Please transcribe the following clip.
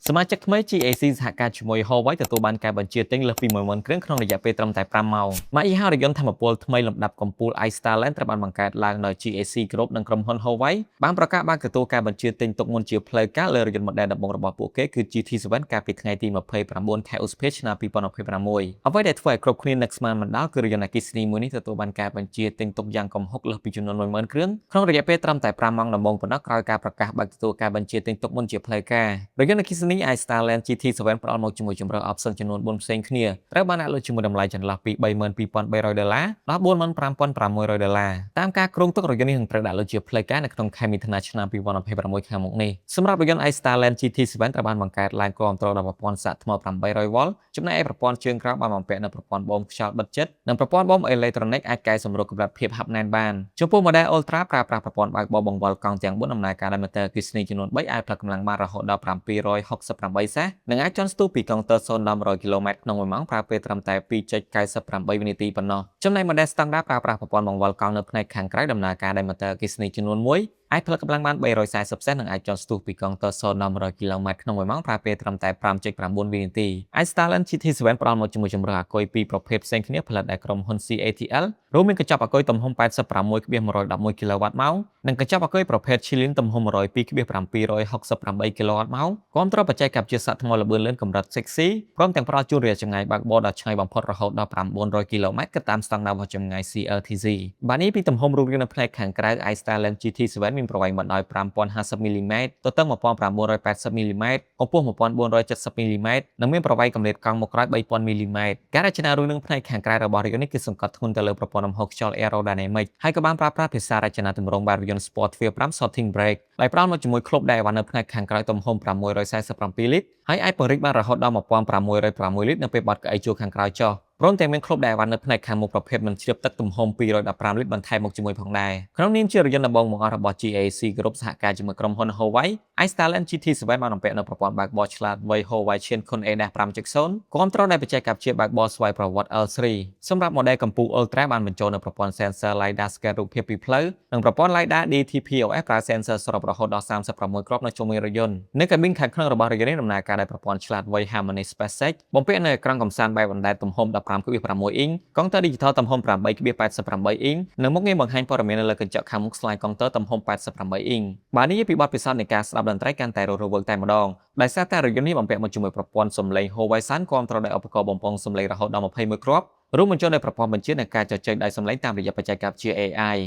សមាជិកថ្មី GAC សហការជាមួយ Huawei ទទួលបានការបញ្ជាទិញលើសពី 10000 គ្រឿងក្នុងរយៈពេលត្រឹមតែ 5 ម៉ោង ម៉ាកយីហោរថយន្តថាមពលថ្មីលំដាប់កំពូល iStarland ត្រូវបានបង្កើតឡើងដោយ GAC Group និងក្រុមហ៊ុន Huawei បានប្រកាសបានទទួលការបញ្ជាទិញទុកមុនជាផ្លូវការលើរថយន្ត model ដំបូងរបស់ពួកគេគឺ GT7 កាលពីថ្ងៃទី 29 ខែឧសភា ឆ្នាំ 2026 អ្វីដែលធ្វើឲ្យគ្រប់គ្នានឹកស្មានមិនដល់គឺរថយន្តអគ្គិសនីមួយនេះទទួលបានការបញ្ជាទិញទុកយ៉ាងគំហុកលើសពីចំនួន 10000 គ្រឿងក្នុងរយៈពេលត្រឹមតែ 5 ម៉ោងដំបូងប៉ុណ្ណោះក្រោយការប្រកាសបើកទទួលការបញ្ជាទិញទុកមុនជាផ្លូវការរថយន្តអគ្គិសនី iStarland GT7 ផ្ដល់មកជាមួយជម្រើស option ចំនួន 4 ផ្សេងគ្នាត្រូវបានដាក់លើជាមួយតម្លៃចន្លោះពី $32300 ដល់ $45500 តាមការគ្រោងទុករថយន្តនេះនឹងត្រូវដាក់លើជាផ្លូវការនៅក្នុងខែមិថុនាឆ្នាំ 2026 ខាងមុខនេះសម្រាប់រថយន្ត iStarland GT7 ត្រូវបានបង្កើតឡើងគាំទ្រដល់ប្រព័ន្ធសាកថ្ម 800V ចំណែកឯប្រព័ន្ធជើងក្រោយបានបំពាក់នូវប្រព័ន្ធបូមខ្យល់បិទជិតនិងប្រព័ន្ធបូមអេឡិចត្រូនិកអាចកែសម្រួលកម្រិតភាពហាប់ណែនបានចំពោះ model Ultra ប្រើប្រាស់ប្រព័ន្ធបើកបោបង្វិលកង់ទាំង4ដំណើរការដោយម៉ូទ័រអគ្គិសនីចំនួន3អាចផ្លាស់កម្លាំងបានរហូតដល់768សេសនិងអាចជន់ស្ទុះពីកុងទ័រ0ដល់100 km ក្នុង1ម៉ោងប្រើពេលត្រឹមតែ 2.98 វិនាទីប៉ុណ្ណោះចំណែក model Standard ប្រើប្រាស់ប្រព័ន្ធបង្វិលកង់នៅផ្នែកខាងក្រៅដំណើរការដោយម៉ូទ័រអគ្គិសនីចំនួន1អាចផលិតកម្លាំងបាន340សេសនិងអាចចុះស្ទុះពីកុងទ័រ0ដល់100 km ក្នុង1ម៉ោងប្រើពេលត្រឹមតែ 5.9 វិនាទី iStarland GT7 ផ្ដល់មកជាមួយជម្រើសអាគុយពីរប្រភេទផ្សេងគ្នាផលិតដោយក្រុមហ៊ុន CATL រួមមានកញ្ចប់អាគុយទំហំ 86.111 kW ម៉ោងនិងកញ្ចប់អាគុយប្រភេទ Chilin ទំហំ 102.768 kW ម៉ោងគាំទ្របច្ចេកវិទ្យាសាកថ្មល្បឿនលឿនកម្រិត 6C ព្រមទាំងផ្ដល់ជូនរយៈចម្ងាយបើកបរដ៏ឆ្ងាយបំផុតរហូតដល់900 km គិតតាមស្តង់ដារវាស់ចម្ងាយ CLTC បាទនេះពីទំហំរូបរាងនៅផ្នែកខាងក្រៅ iStarland GT7 មានប្រវែងមកដោយ 5050 mm ទទឹង 1980 mm កម្ពស់ 1470 mm និងមានប្រវែងកម្រិតកង់មុខក្រោយ 3000 mm ការរចនារូបរាងផ្នែកខាងក្រៅរបស់រថយន្តនេះគឺសង្កត់ធ្ងន់ទៅលើប្រព័ន្ធលំហូរខ្យល់ Aerodynamic ហើយក៏បានប្រើប្រាស់ភាសារចនាទម្រង់បែបរថយន្ត Sport ទ្វារ5 Sorting Brake ដោយផ្ដល់មកជាមួយឃ្លុបដែលវ៉ាន់នៅផ្នែកខាងក្រោយទំហំ647លីត្រហើយអាចពង្រីកបានរហូតដល់1606លីត្រនៅពេលបត់កៅអីជួរខាងក្រោយចុះព្រមទាំងមានឃ្លុបដែលវ៉ាន់នៅផ្នែកខាងមុខប្រភេទមិនជ្រាបទឹកទំហំ215លីត្របន្ថែមមកជាមួយផងដែរក្នុងនាមជារថយន្តដំបូងបង្អស់របស់ GAC Group សហការជាមួយក្រុមហ៊ុន Huawei iStarland GT7 បានបំពាក់នូវប្រព័ន្ធបើកបរឆ្លាតវៃ Huawei Qiankun ADAS 5.0 គាំទ្រដោយបច្ចេកវិទ្យាបើកបរស្វ័យប្រវត្តិ L3 សម្រាប់ model កំពូល Ultra បានបញ្ចូលនូវប្រព័ន្ធ sensor LiDAR ស្កែនរូបភាពពីផ្លូវនិងប្រព័ន្ធ LiDAR DTPOS ប្រើ sensor សរុបរហូតដល់36គ្រាប់នៅជុំវិញរថយន្តនៅ cabin ខាងក្នុងរបស់រថយន្តនេះដំណើរការដោយប្រព័ន្ធឆ្លាតវៃ Harmony SpaceX បំពាក់នូវអេក្រង់កំសាន្តបែបបណ្ដែតទំហំ 15.6 អ៊ីងកុងទ័រ Digital ទំហំ 8.88 អ៊ីងនិងមុខងារបង្ហាញព័ត៌មាននៅលើកញ្ចក់ខាងមុខស្លាយកុងទ័រទំហំ 88 អ៊ីងបាទនេះពីបទពិសោធន៍នៃការស្ដាប់តន្ត្រីកាន់តែរស់រវើកតែម្ដងដោយសារតែរថយន្តនេះបំពាក់មកជាមួយប្រព័ន្ធសំឡេង Huawei Sound គាំទ្រដោយឧបករណ៍បំពងសំឡេងរហូតដល់21គ្រាប់រួមបញ្ចូលដោយប្រព័ន្ធបញ្ជានិងការជជែកដោយសំឡេងតាមរយៈបច្ចេកវិទ្យា AI